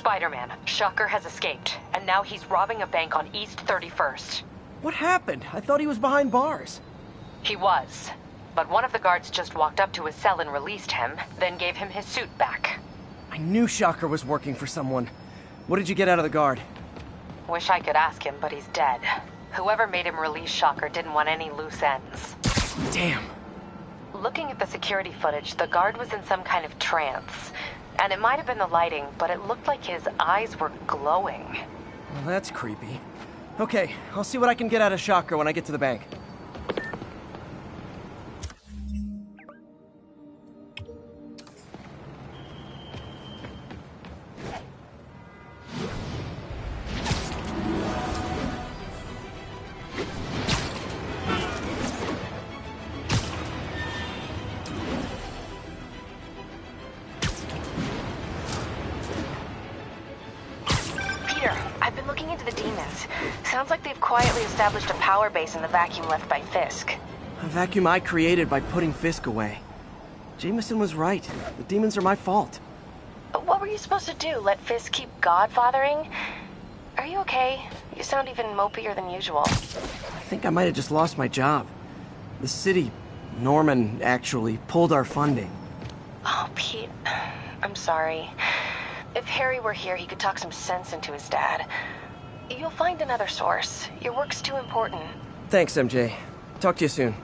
Spider-Man, Shocker has escaped, and now he's robbing a bank on East 31st. What happened? I thought he was behind bars. He was, but one of the guards just walked up to his cell and released him, then gave him his suit back. I knew Shocker was working for someone. What did you get out of the guard? Wish I could ask him, but he's dead. Whoever made him release Shocker didn't want any loose ends. Damn. Looking at the security footage, the guard was in some kind of trance. And it might have been the lighting, but it looked like his eyes were glowing. Well, that's creepy. Okay, I'll see what I can get out of Shocker when I get to the bank. I've been looking into the demons. Sounds like they've quietly established a power base in the vacuum left by Fisk. A vacuum I created by putting Fisk away. Jameson was right. The demons are my fault. But what were you supposed to do? Let Fisk keep godfathering? Are you okay? You sound even mopier than usual. I think I might have just lost my job. The city, Norman, actually, pulled our funding. Oh, Pete. I'm sorry. If Harry were here, he could talk some sense into his dad. You'll find another source. Your work's too important. Thanks, MJ. Talk to you soon.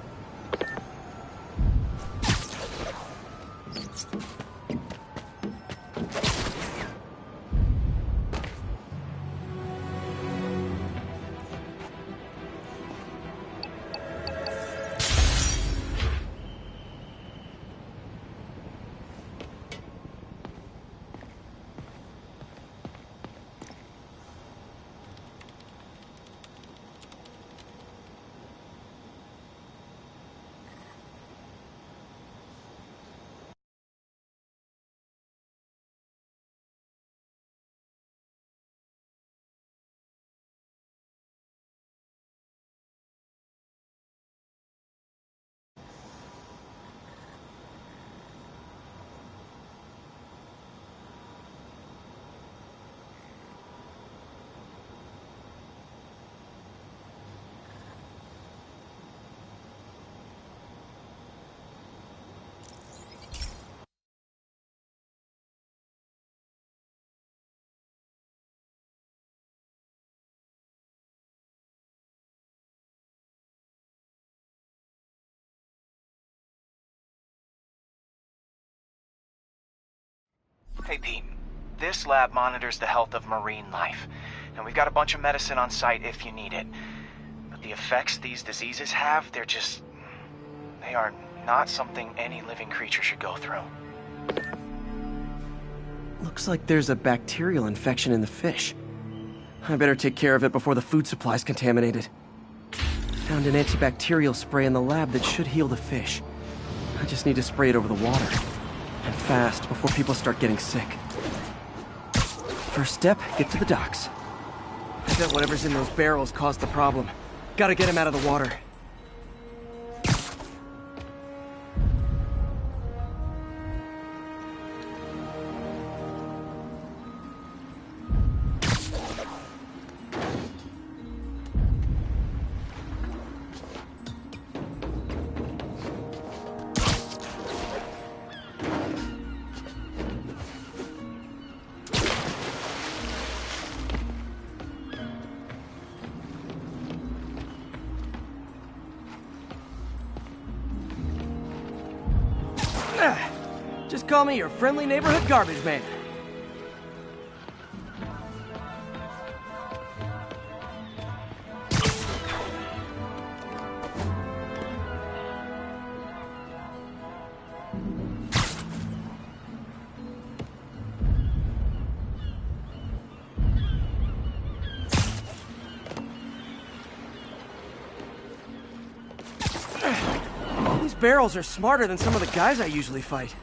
Hey Pete, this lab monitors the health of marine life, and we've got a bunch of medicine on site if you need it. But the effects these diseases have, they are not something any living creature should go through. Looks like there's a bacterial infection in the fish. I better take care of it before the food supply's contaminated. Found an antibacterial spray in the lab that should heal the fish. I just need to spray it over the water. And fast, before people start getting sick. First step, get to the docks. I bet whatever's in those barrels caused the problem. Gotta get him out of the water. Just call me your friendly neighborhood garbage man. These barrels are smarter than some of the guys I usually fight.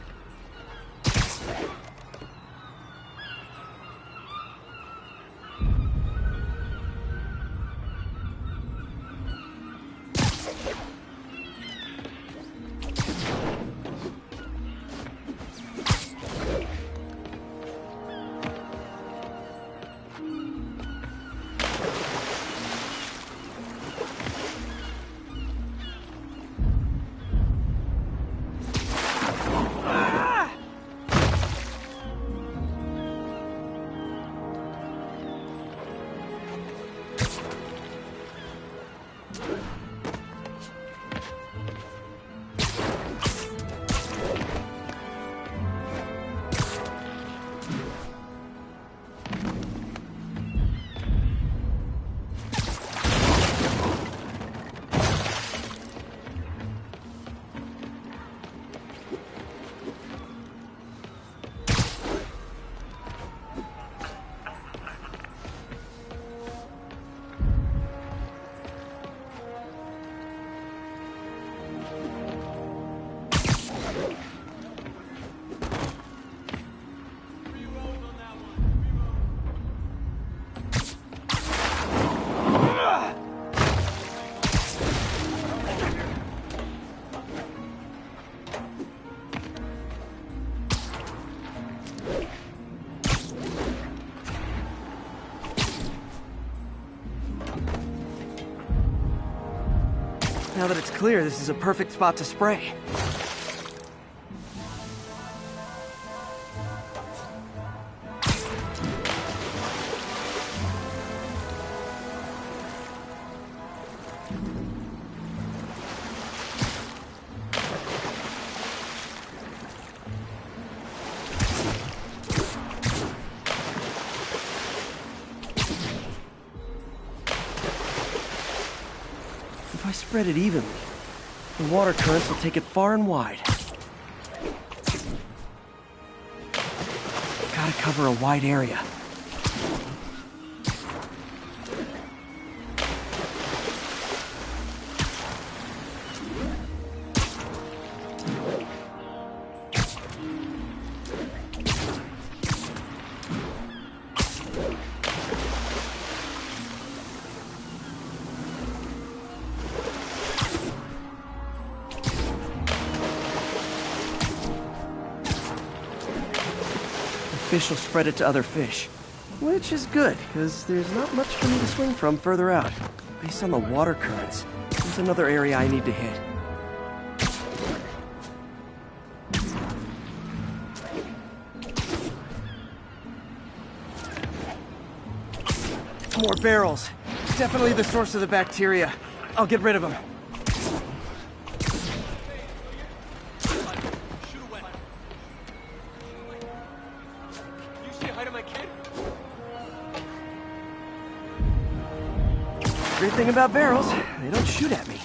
Now that it's clear, this is a perfect spot to spray. If I spread it evenly, the water currents will take it far and wide. Gotta cover a wide area. Fish will spread it to other fish. Which is good, because there's not much for me to swing from further out. Based on the water currents, there's another area I need to hit. More barrels. Definitely the source of the bacteria. I'll get rid of them. Great thing about barrels, they don't shoot at me.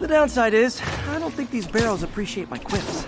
The downside is, I don't think these barrels appreciate my quips.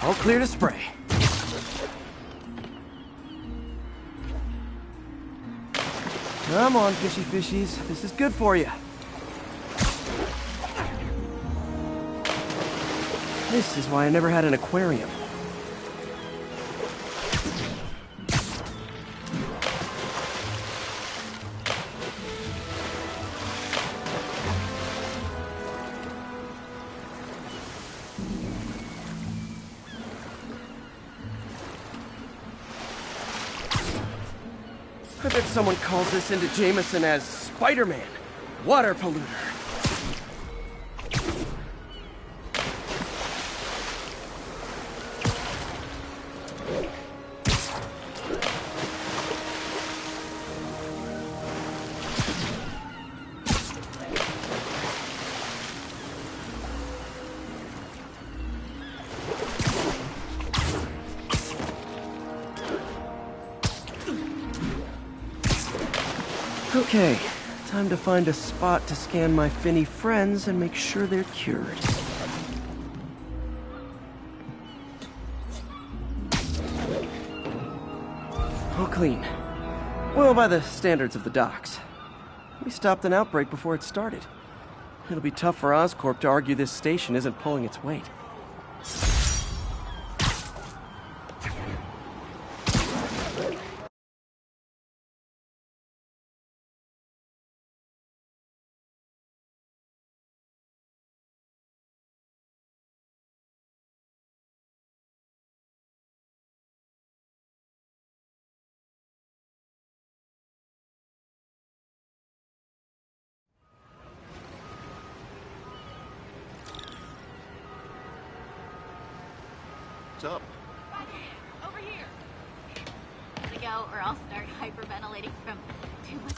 All clear to spray. Come on, fishy fishies. This is good for you. This is why I never had an aquarium. I bet someone calls this into Jameson as Spider-Man, water polluter. Okay, time to find a spot to scan my finny friends and make sure they're cured. All clean. Well, by the standards of the docks. We stopped an outbreak before it started. It'll be tough for Oscorp to argue this station isn't pulling its weight. What's up? Over here. Gotta go, or I'll start hyperventilating from too much.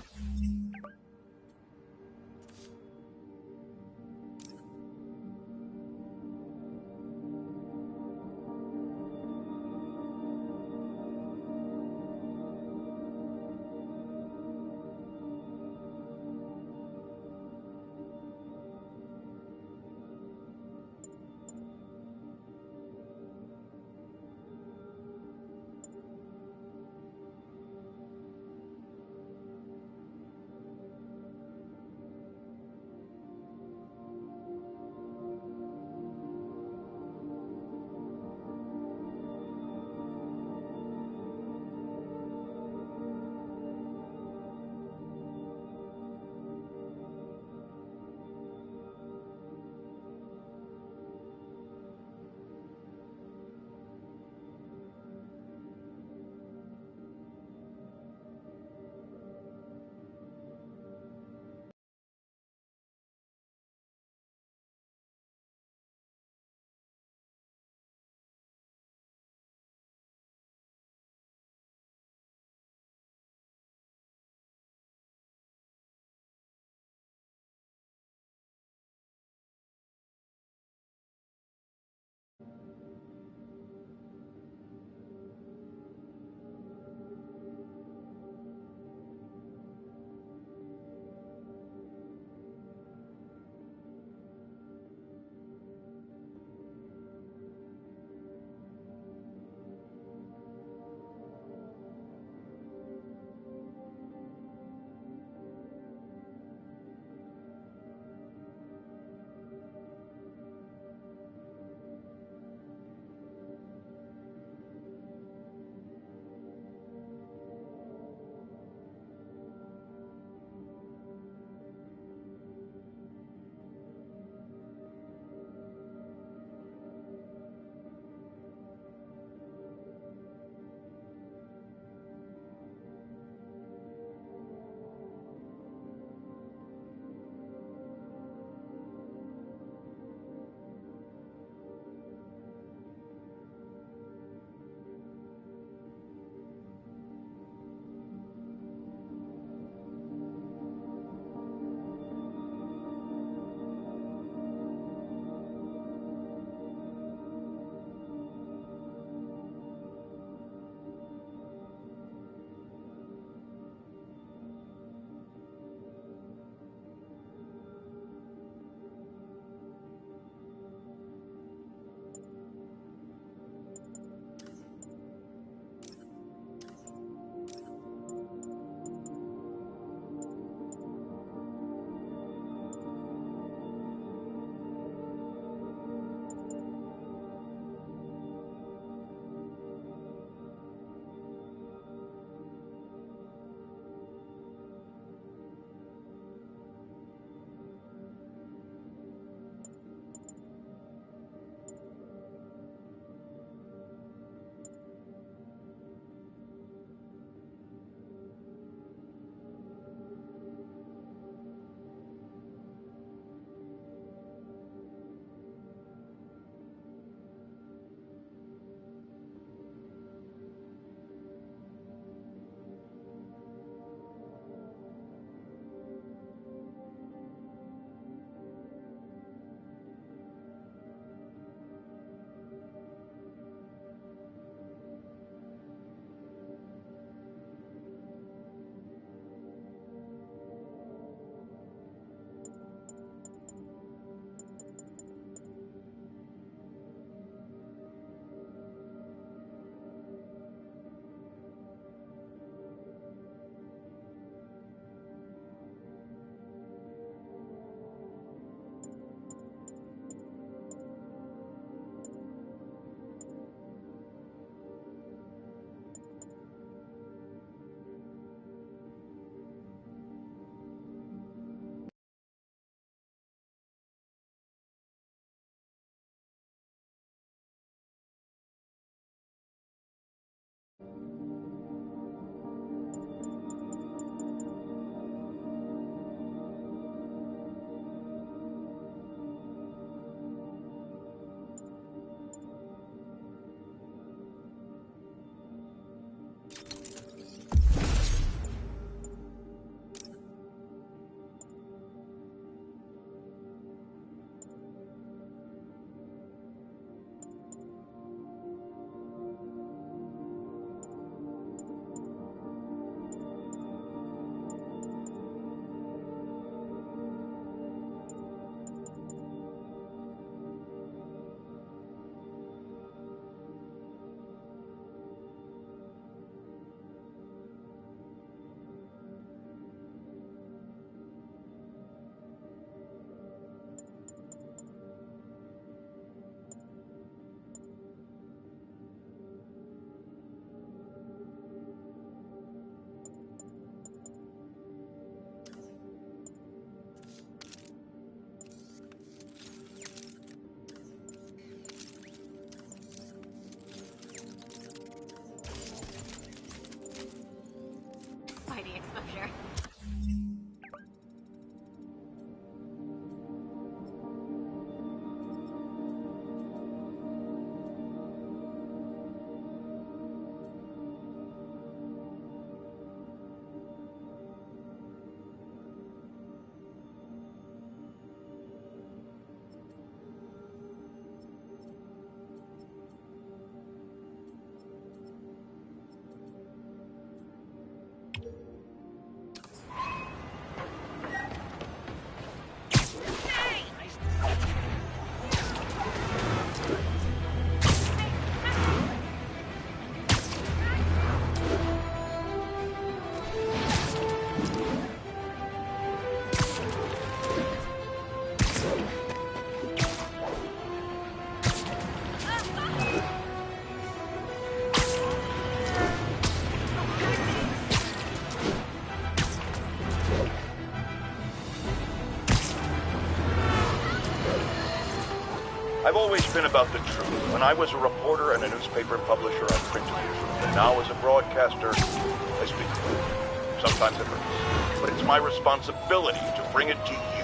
always been about the truth. When I was a reporter and a newspaper publisher, I printed the truth. And now as a broadcaster, I speak the truth. Sometimes it hurts. But it's my responsibility to bring it to you.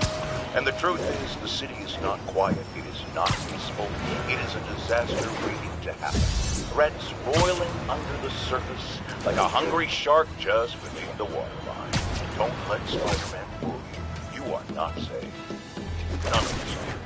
And the truth is, the city is not quiet. It is not peaceful. It is a disaster waiting to happen. Threats roiling under the surface like a hungry shark just beneath the waterline. Don't let Spider-Man fool you. You are not safe. None of us are.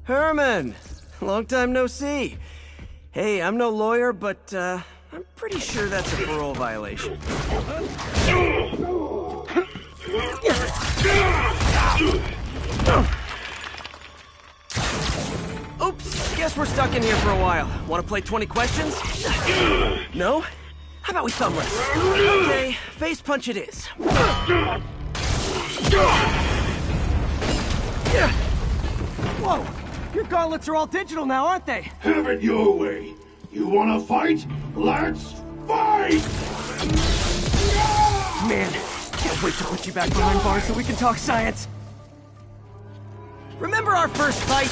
Herman! Long time no see. Hey, I'm no lawyer, but, I'm pretty sure that's a parole violation. Oops, guess we're stuck in here for a while. Want to play 20 questions? No? How about we thumb wrestle? Okay, face punch it is. Whoa! Your gauntlets are all digital now, aren't they? Have it your way. You wanna fight? Let's fight! Man, can't wait to put you back behind bars so we can talk science. Remember our first fight?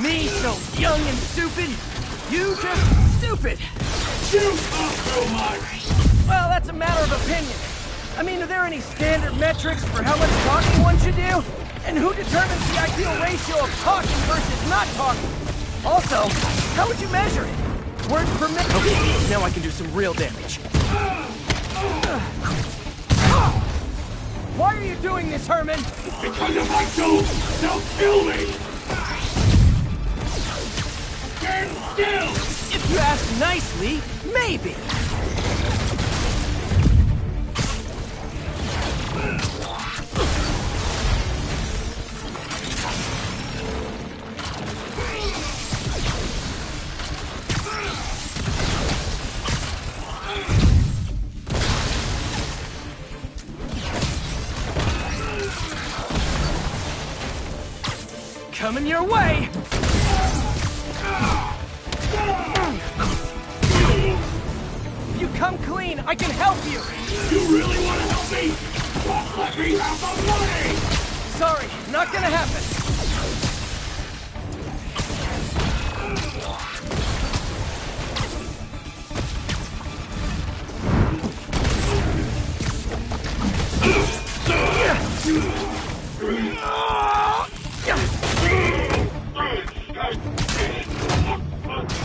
Me, so young and stupid. You just stupid. You talk so much! Well, that's a matter of opinion. I mean, are there any standard metrics for how much talking one should do? And who determines the ideal ratio of talking versus not talking? Also, how would you measure it? Words per minute? Okay, now I can do some real damage. Why are you doing this, Herman? Because if I don't, they'll kill me! Stand still! If you ask nicely, maybe. Coming your way! If you come clean, I can help you! You really wanna help me? Just let me have the money! Sorry, not gonna happen.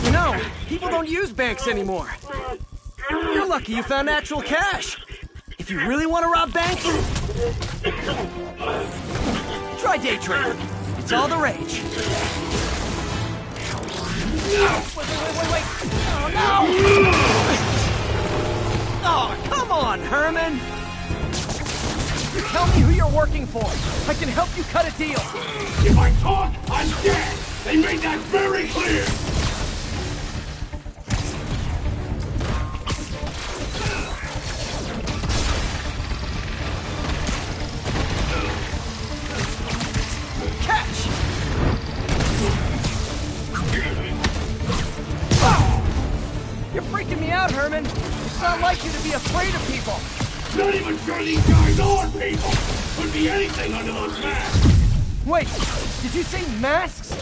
You know, people don't use banks anymore. You're lucky you found actual cash. If you really want to rob banks, try day trading. It's all the rage. Wait. Oh, no! Oh, come on, Herman! You tell me who you're working for. I can help you cut a deal. If I talk, I'm dead! They made that very clear! Catch! You're freaking me out, Herman. It's not like you to be afraid of people. Not even sure these guys are people! Could be anything under those masks! Wait, did you say masks?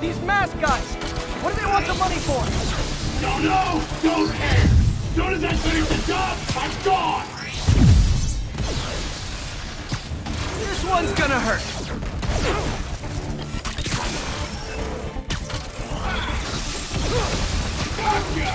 These mask guys, what do they want the money for? Don't know! Don't care! Soon as I finish the job, I'm gone! This one's gonna hurt. Gotcha!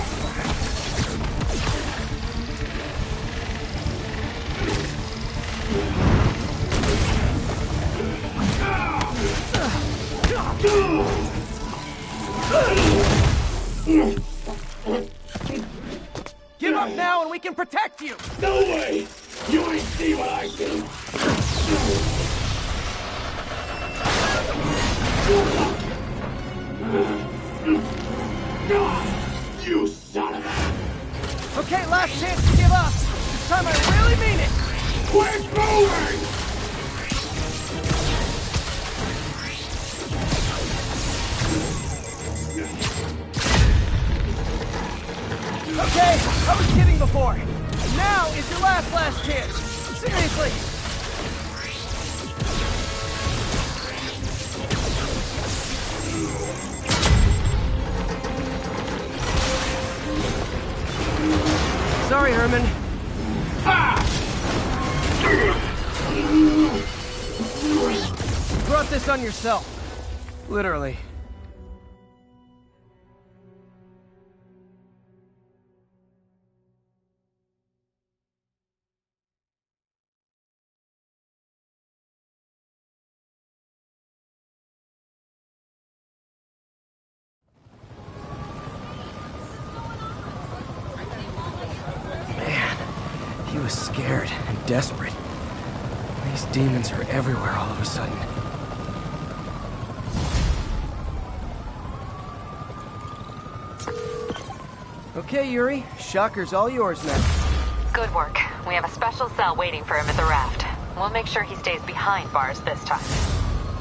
Give up now and we can protect you! No way! You ain't see what I do! You son of a... Okay, last chance to give up. This time I really mean it! Quit moving! Okay, I was kidding before. Now is your last chance. Seriously. Sorry, Herman. You brought this on yourself. Literally. He was scared and desperate. These demons are everywhere all of a sudden. Okay, Yuri. Shocker's all yours now. Good work. We have a special cell waiting for him at the raft. We'll make sure he stays behind bars this time.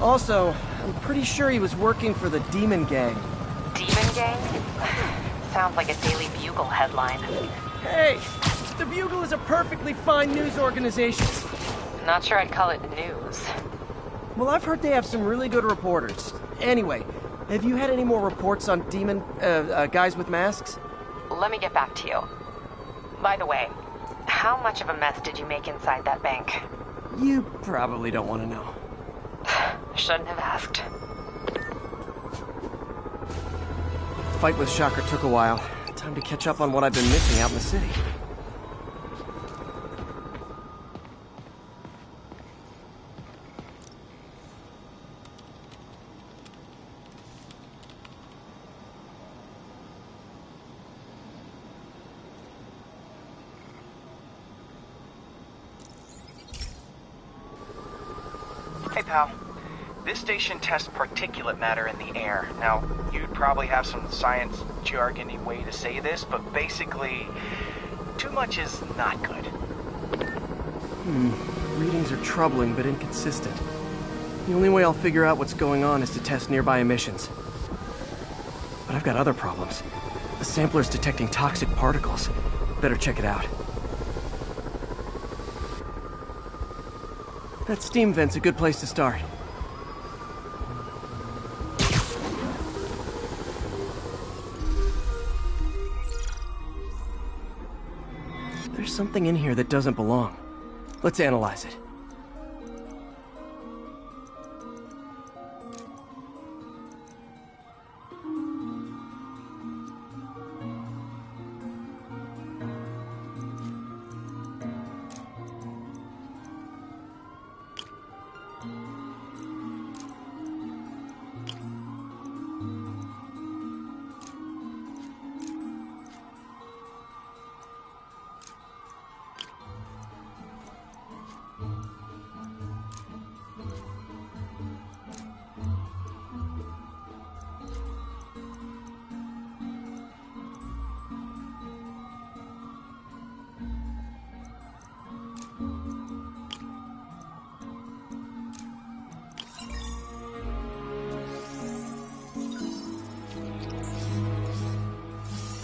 Also, I'm pretty sure he was working for the Demon Gang. Demon Gang? Sounds like a Daily Bugle headline. Hey! The Bugle is a perfectly fine news organization. Not sure I'd call it news. Well, I've heard they have some really good reporters. Anyway, have you had any more reports on demon, guys with masks? Let me get back to you. By the way, how much of a mess did you make inside that bank? You probably don't want to know. Shouldn't have asked. Fight with Shocker took a while. Time to catch up on what I've been missing out in the city. Hey, pal. This station tests particulate matter in the air. Now, you'd probably have some science jargony way to say this, but basically, too much is not good. Readings are troubling but inconsistent. The only way I'll figure out what's going on is to test nearby emissions. But I've got other problems. The sampler's detecting toxic particles. Better check it out. That steam vent's a good place to start. There's something in here that doesn't belong. Let's analyze it.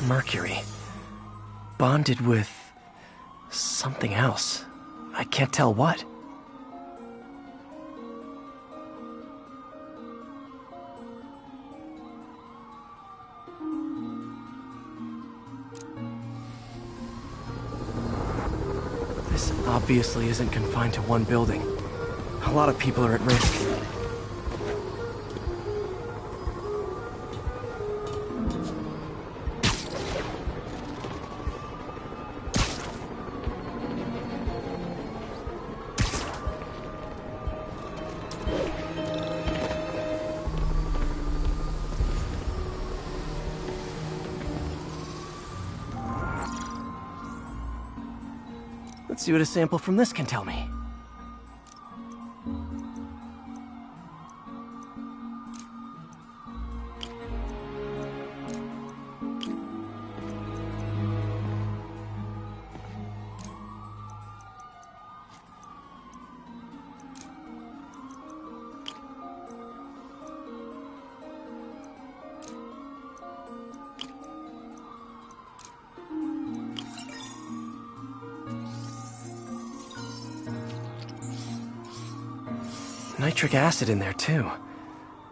Mercury. Bonded with something else. I can't tell what. This obviously isn't confined to one building. A lot of people are at risk. Let's see what a sample from this can tell me. Nitric acid in there too,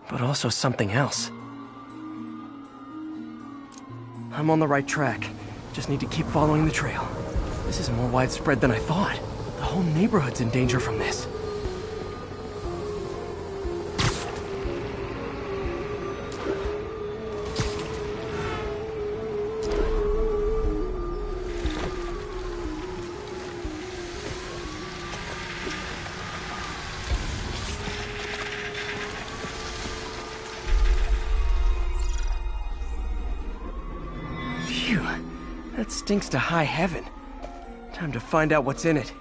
but also something else. I'm on the right track. Just need to keep following the trail. This is more widespread than I thought. The whole neighborhood's in danger from this. Phew, that stinks to high heaven. Time to find out what's in it.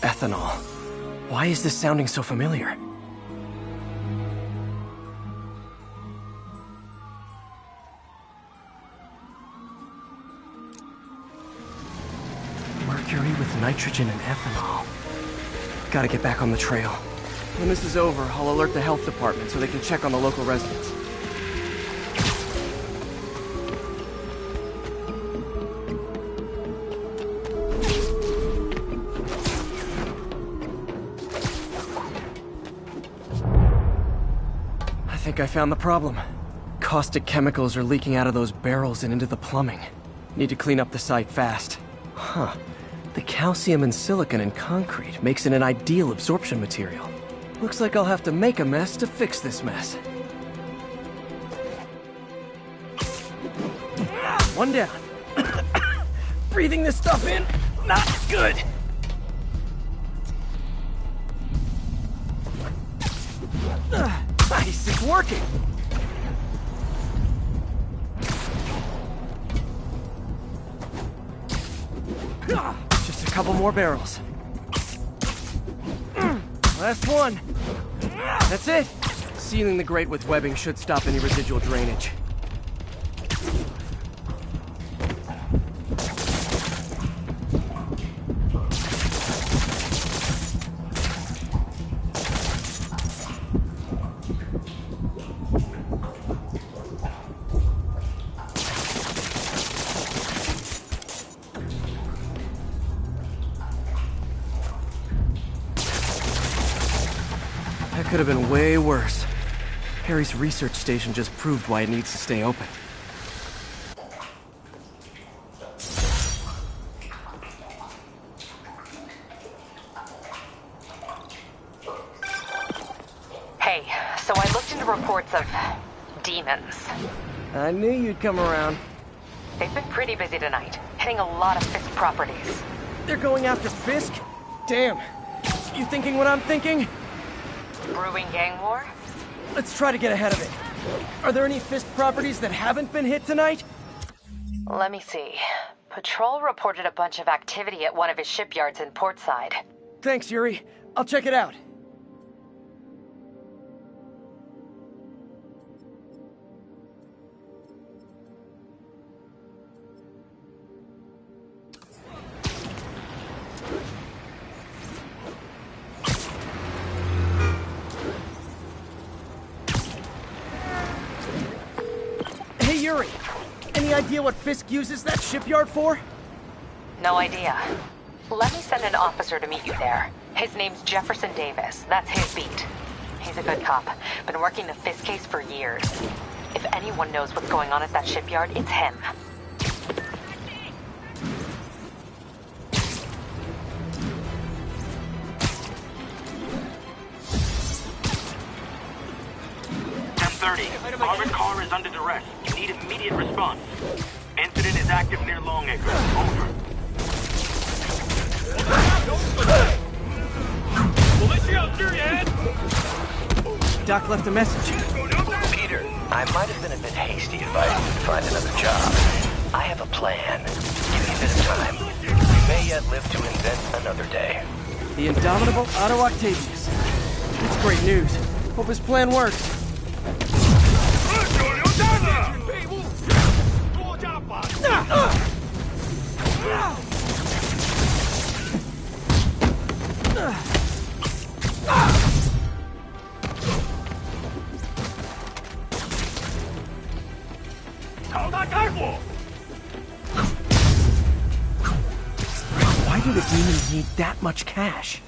Ethanol. Why is this sounding so familiar? Mercury with nitrogen and ethanol. Gotta get back on the trail. When this is over, I'll alert the health department so they can check on the local residents. I think I found the problem. Caustic chemicals are leaking out of those barrels and into the plumbing. Need to clean up the site fast. Huh. The calcium and silicon in concrete makes it an ideal absorption material. Looks like I'll have to make a mess to fix this mess. One down. Breathing this stuff in, not good. Nice, it's working. Just a couple more barrels. Last one. That's it. Sealing the grate with webbing should stop any residual drainage. That could have been way worse. Harry's research station just proved why it needs to stay open. Hey, so I looked into reports of demons. I knew you'd come around. They've been pretty busy tonight, hitting a lot of Fisk properties. They're going after Fisk? Damn. You thinking what I'm thinking? Brewing gang war? Let's try to get ahead of it. Are there any Fisk properties that haven't been hit tonight? Let me see. Patrol reported a bunch of activity at one of his shipyards in Portside. Thanks, Yuri. I'll check it out. Hey, Yuri. Any idea what Fisk uses that shipyard for? No idea. Let me send an officer to meet you there. His name's Jefferson Davis. That's his beat. He's a good cop. Been working the Fisk case for years. If anyone knows what's going on at that shipyard, it's him. Armored car is under duress. You need immediate response. Incident is active near Longacre. Over. Doc left a message. Peter, I might have been a bit hasty advising you to find another job. I have a plan. Give me a bit of time. We may yet live to invent another day. The indomitable Otto Octavius. That's great news. Hope his plan works. Why do the demons need that much cash?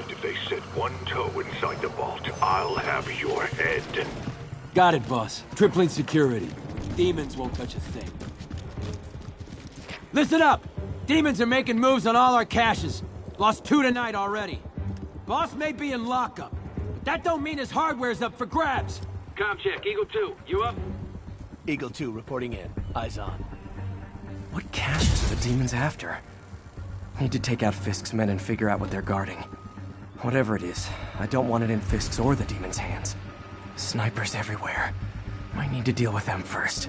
If they set one toe inside the vault, I'll have your head. Got it, boss. Tripling security. Demons won't touch a thing. Listen up! Demons are making moves on all our caches. Lost 2 tonight already. Boss may be in lockup, but that don't mean his hardware's up for grabs. Com check. Eagle 2. You up? Eagle 2 reporting in. Eyes on. What caches are the demons after? Need to take out Fisk's men and figure out what they're guarding. Whatever it is, I don't want it in Fisk's or the demons' hands. Snipers everywhere. Might need to deal with them first.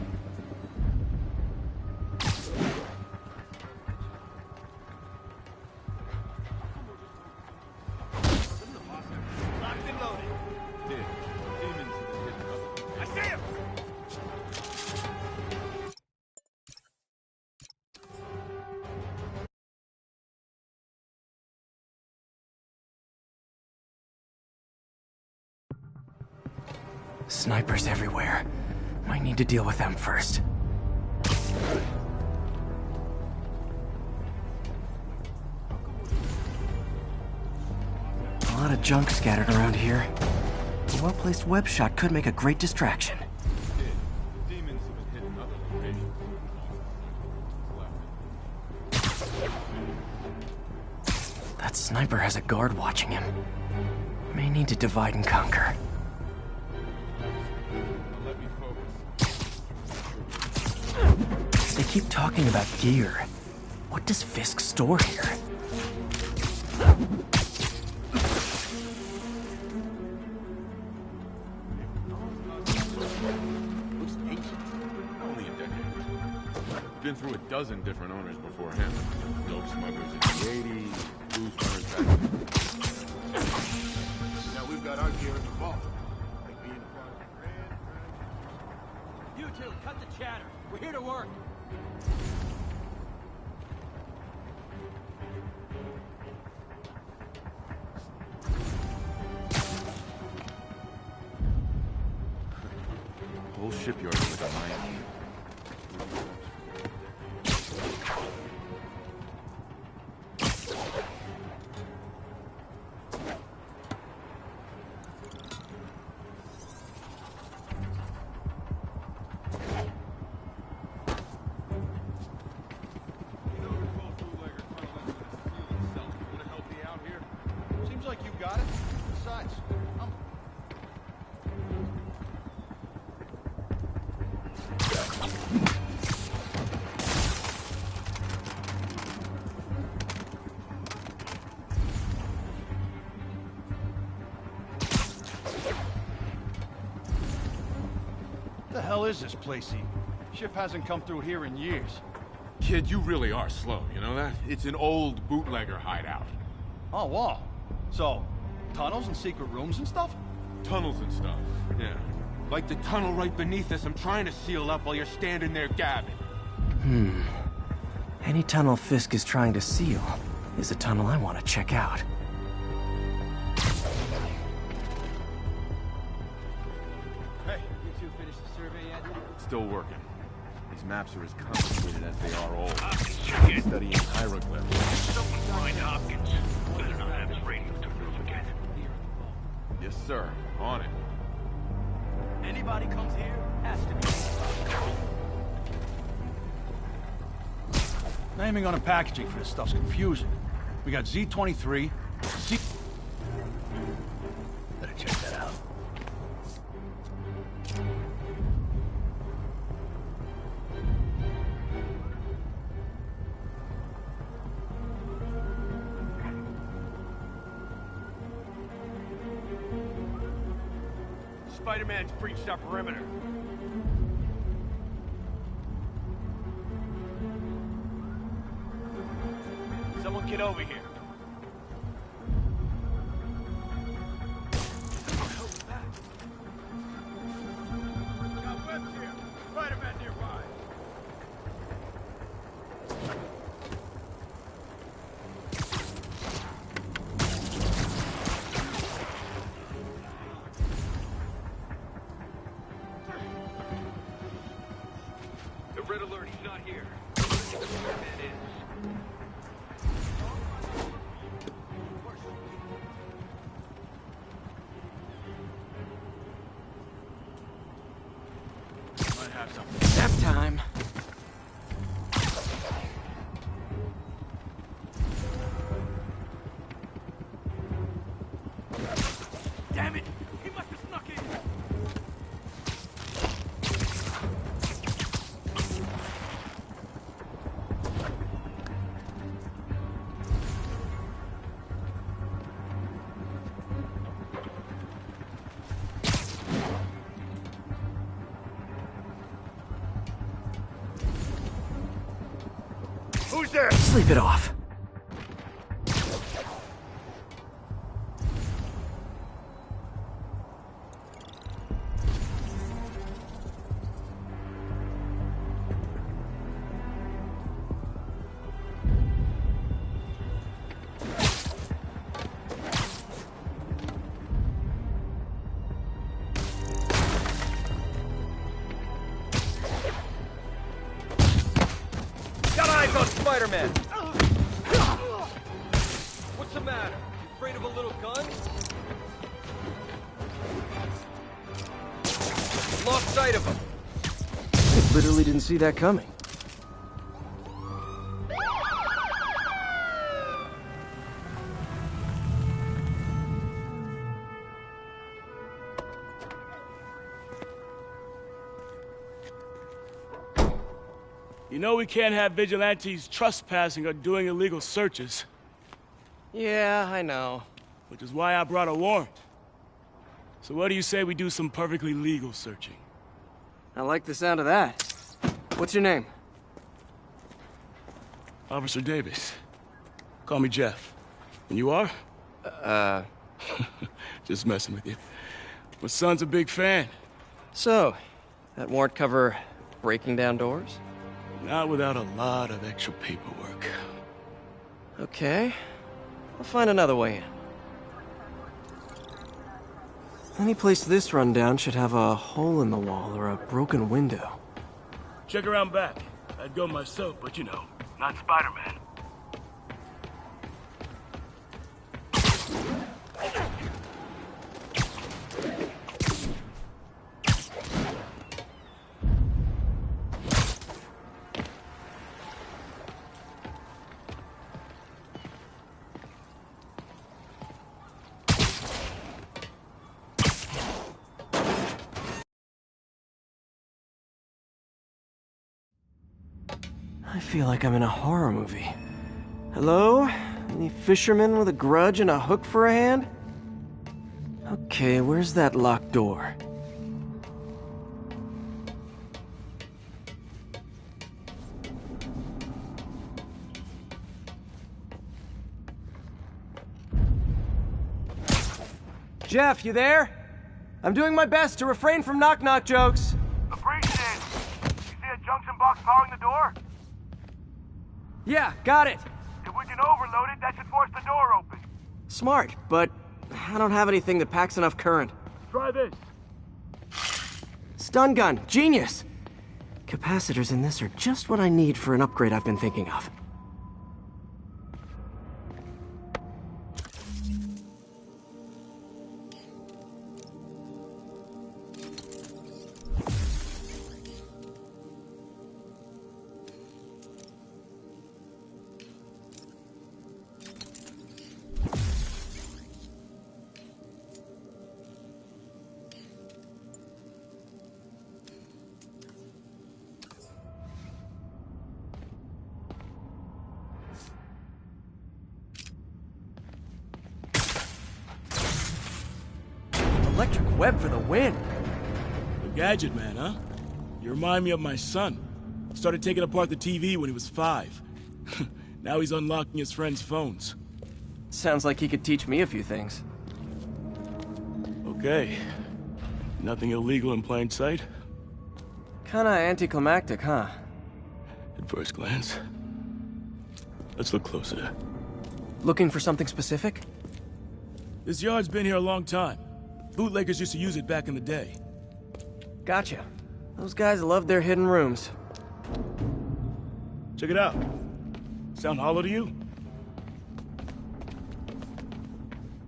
Snipers everywhere. Might need to deal with them first. A lot of junk scattered around here. A well-placed web shot could make a great distraction. That sniper has a guard watching him. May need to divide and conquer. They keep talking about gear. What does Fisk store here? Only a decade. Been through a dozen different owners before him. Dope smugglers in the 80s, booze runners back then. Now we've got our gear in the vault. Like being part of You two, cut the chatter. We're here to work. The whole shipyard is like a mine. Seems like you got it. Besides, I'm... What the hell is this place, Ethan? Ship hasn't come through here in years. Kid, you really are slow, you know that? It's an old bootlegger hideout. Oh, wow. So, tunnels and secret rooms and stuff? Tunnels and stuff, yeah. Like the tunnel right beneath us I'm trying to seal up while you're standing there gabbing. Any tunnel Fisk is trying to seal is a tunnel I want to check out. Hey, You two finished the survey yet? Still working. These maps are as complicated as they are old. Studying hieroglyphs. Someone find Hopkins. Better not have his radio turned off again. Yes, sir. On it. Anybody comes here has to be. naming on the packaging for this stuff's confusing. We got Z23, Z... Better check that out. Spider-Man's breached our perimeter. Someone get over here. Got webs here. Spider-Man nearby. The red alert, he's not here. Spider-Man is. Might have something. Nap time. Damn it! He must have snuck in! Who's there? Sleep it off. Spider-Man. What's the matter? You afraid of a little gun? Lost sight of him. I literally didn't see that coming. You know we can't have vigilantes trespassing or doing illegal searches. Yeah, I know. Which is why I brought a warrant. So what do you say we do some perfectly legal searching? I like the sound of that. What's your name? Officer Davis. Call me Jeff. And you are? Just messing with you. My son's a big fan. So, that warrant cover breaking down doors? Not without a lot of extra paperwork. Okay. I'll find another way in. Any place this rundown should have a hole in the wall or a broken window. Check around back. I'd go myself, but you know, not Spider-Man. I feel like I'm in a horror movie. Hello? Any fisherman with a grudge and a hook for a hand? Okay, where's that locked door? Jeff, you there? I'm doing my best to refrain from knock-knock jokes. Appreciate it. You see a junction box powering the door? Yeah, got it. If we can overload it, that should force the door open. Smart, but I don't have anything that packs enough current. Try this. Stun gun, genius! Capacitors in this are just what I need for an upgrade I've been thinking of. Electric web for the win. The gadget man, huh? You remind me of my son. Started taking apart the TV when he was 5. Now he's unlocking his friends' phones. Sounds like he could teach me a few things. Okay. Nothing illegal in plain sight? Kinda anticlimactic, huh? At first glance. Let's look closer. Looking for something specific? This yard's been here a long time. Bootleggers used to use it back in the day. Gotcha. Those guys love their hidden rooms. Check it out. Sound hollow to you?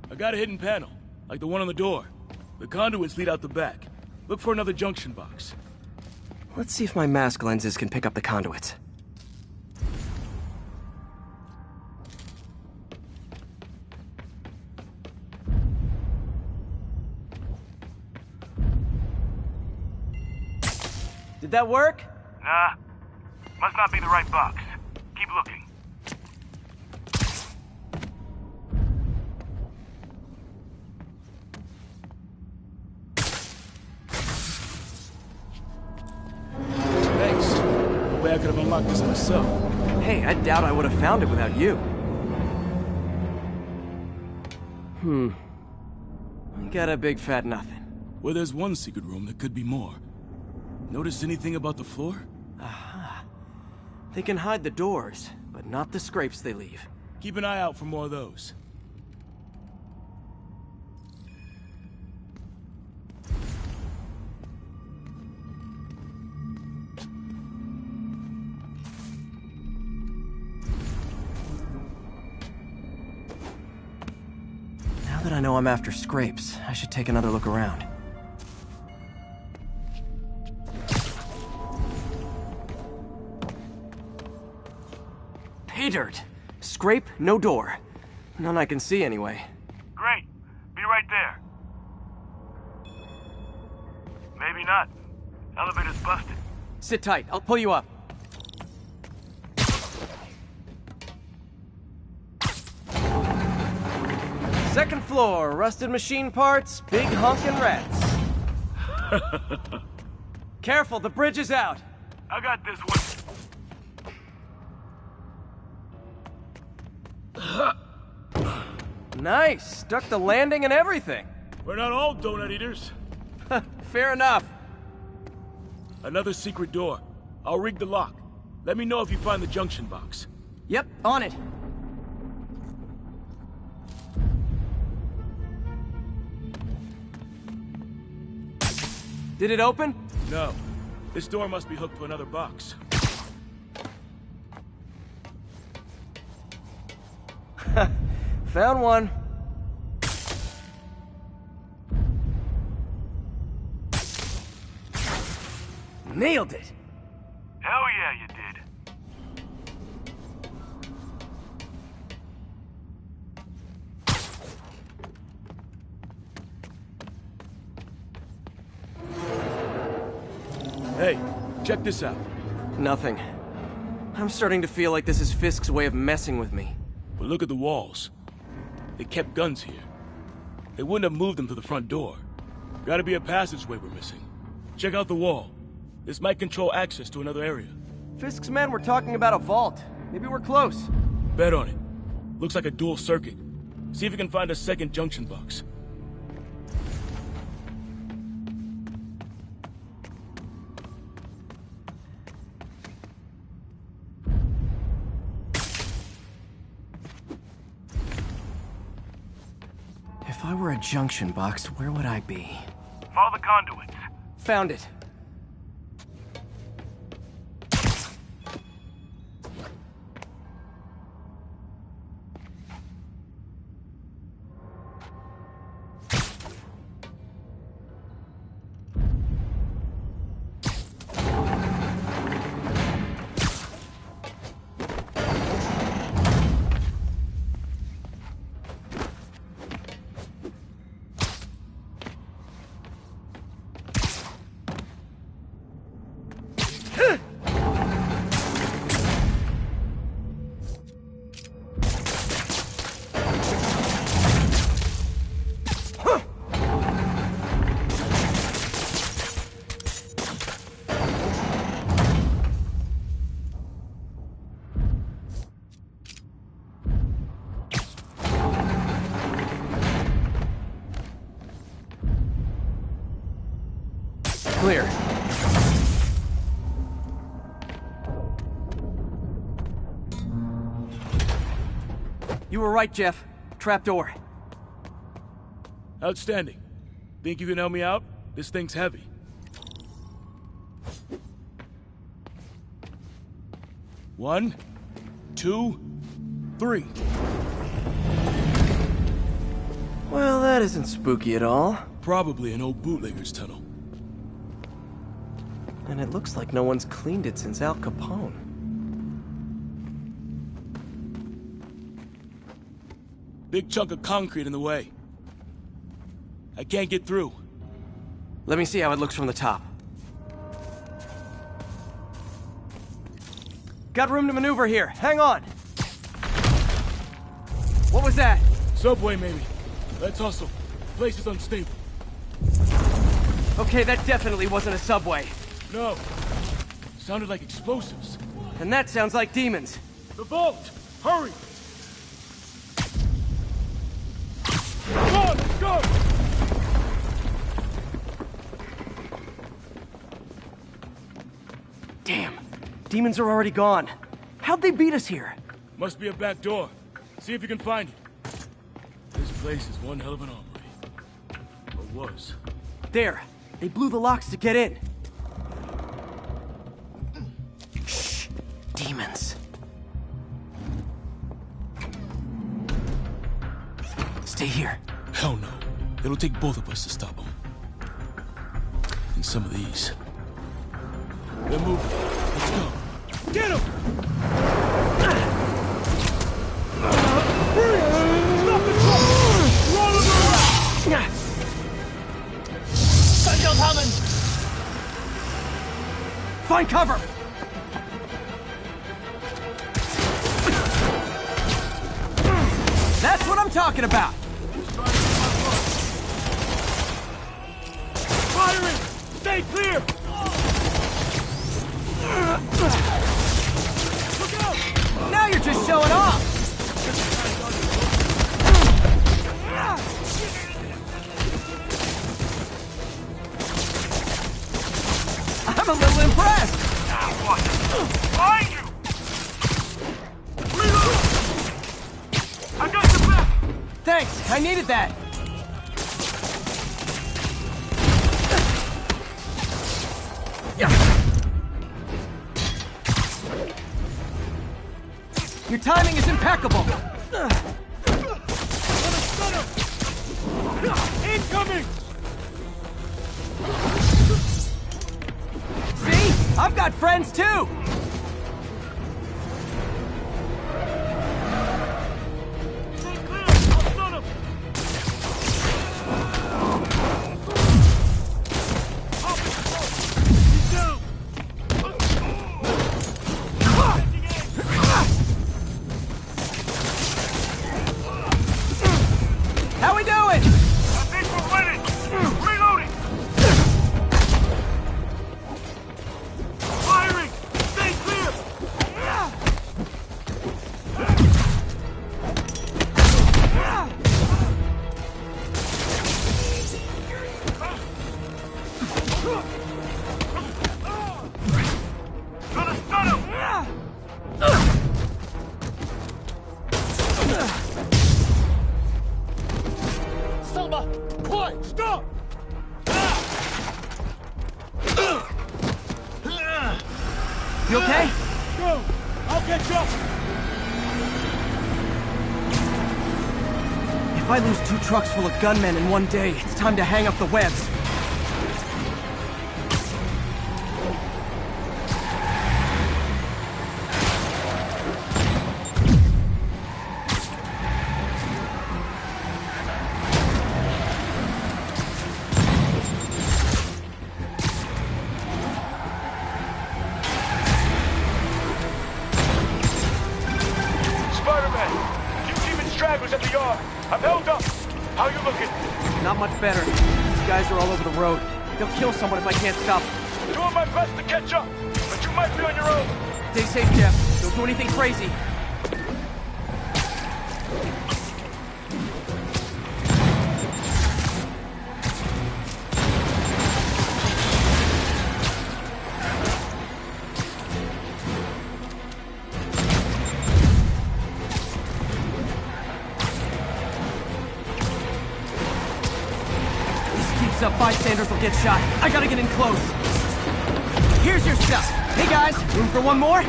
I got a hidden panel, like the one on the door. The conduits lead out the back. Look for another junction box. Let's see if my mask lenses can pick up the conduits. Did that work? Nah. Must not be the right box. Keep looking. Thanks. No way I could have unlocked this myself. Hey, I doubt I would have found it without you. You got a big fat nothing. Well, there's one secret room that could be more. Notice anything about the floor? Aha. They can hide the doors, but not the scrapes they leave. Keep an eye out for more of those. Now that I know I'm after scrapes, I should take another look around. Pay dirt! Scrape, no door. None I can see anyway. Great. Be right there. Maybe not. Elevator's busted. Sit tight, I'll pull you up. Second floor, rusted machine parts, big honkin' rats. Careful, the bridge is out. I got this one. Nice, stuck the landing and everything. We're not all donut eaters. Fair enough. Another secret door. I'll rig the lock. Let me know if you find the junction box. Yep, on it. Did it open? No. This door must be hooked to another box. Found one. Nailed it! Hell yeah, you did. Hey, check this out. Nothing. I'm starting to feel like this is Fisk's way of messing with me. But look at the walls. They kept guns here. They wouldn't have moved them to the front door. Gotta be a passageway we're missing. Check out the wall. This might control access to another area. Fisk's men were talking about a vault. Maybe we're close. Bet on it. Looks like a dual circuit. See if you can find a second junction box. If I were a junction box, where would I be? Follow the conduits. Found it. Clear. You were right, Jeff. Trapdoor. Outstanding. Think you can help me out? This thing's heavy. One, two, three. Well, that isn't spooky at all. Probably an old bootlegger's tunnel. And it looks like no one's cleaned it since Al Capone. Big chunk of concrete in the way. I can't get through. Let me see how it looks from the top. Got room to maneuver here. Hang on. What was that? Subway, maybe. Let's hustle. Place is unstable. Okay, that definitely wasn't a subway. No. Sounded like explosives. And that sounds like demons. The vault! Hurry! Come on, let's go! Damn. Demons are already gone. How'd they beat us here? Must be a back door. See if you can find it. This place is one hell of an armory. Or was. There. They blew the locks to get in. Shh. Demons. Stay here. Hell no. It'll take both of us to stop them. And some of these. They're moving. Let's go. Get him! Stop the truck! Roll him around! Sunshell's humming! Find cover! That's what I'm talking about! Firing! Stay clear! Look out! Now you're just showing off! I'm a little impressed! Now what? Behind you! Reload! I got the back! Thanks, I needed that! Your timing is impeccable! Incoming! See? I've got friends too! Stay clear! I'll stun him! He's down! How we doing? I think we're winning! Reloading! Firing! Stay clear! Gonna stun him! Selma! Quiet! Stop! You okay? Go! I'll catch up! If I lose 2 trucks full of gunmen in one day, it's time to hang up the webs. Spider-Man! Keep keeping stragglers at the yard. I'm held up. How you looking? Not much better. These guys are all over the road. They'll kill someone if I can't stop them. Doing my best to catch up, but you might be on your own. Stay safe, Jeff. Don't do anything crazy. Up, bystanders will get shot. I gotta get in close. Here's your stuff. Hey guys, room for one more?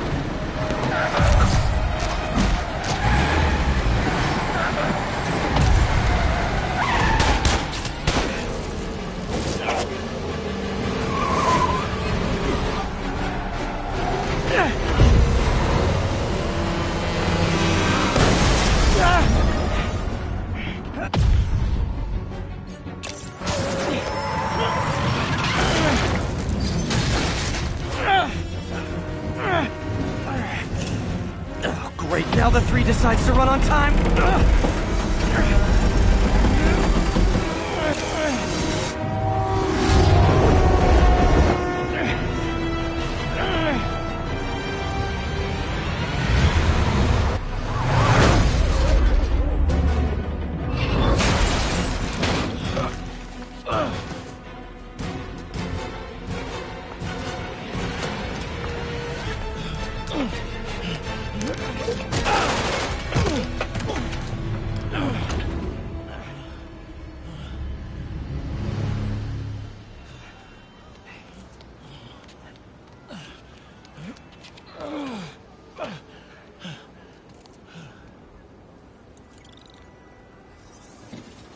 Great, now the 3 decides to run on time.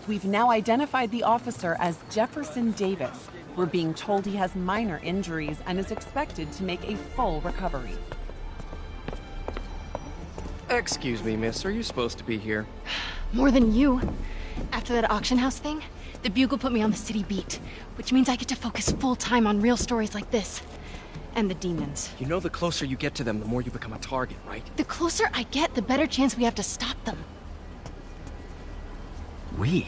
We've now identified the officer as Jefferson Davis. We're being told he has minor injuries and is expected to make a full recovery. Excuse me, miss. Are you supposed to be here? More than you. After that auction house thing, the Bugle put me on the city beat, which means I get to focus full-time on real stories like this. And the demons. You know the closer you get to them, the more you become a target, right? The closer I get, the better chance we have to stop them. We?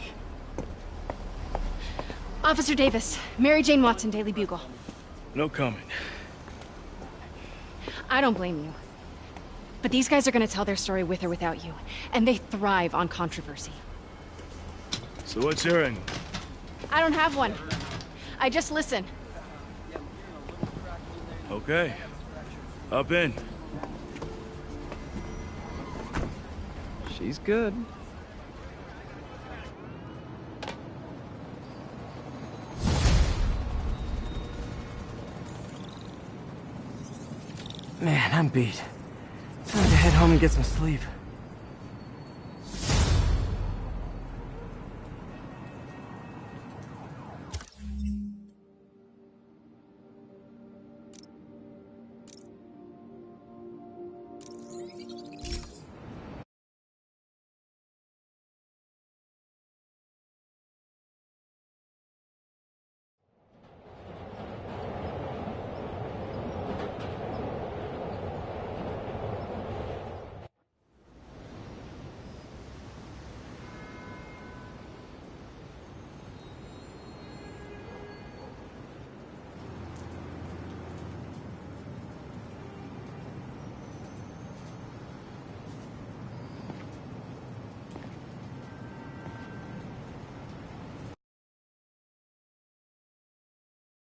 Officer Davis, Mary Jane Watson, Daily Bugle. No comment. I don't blame you. But these guys are gonna tell their story with or without you, and they thrive on controversy. So what's your angle? I don't have one. I just listen. Okay. Up in. She's good. Man, I'm beat. Time to head home and get some sleep.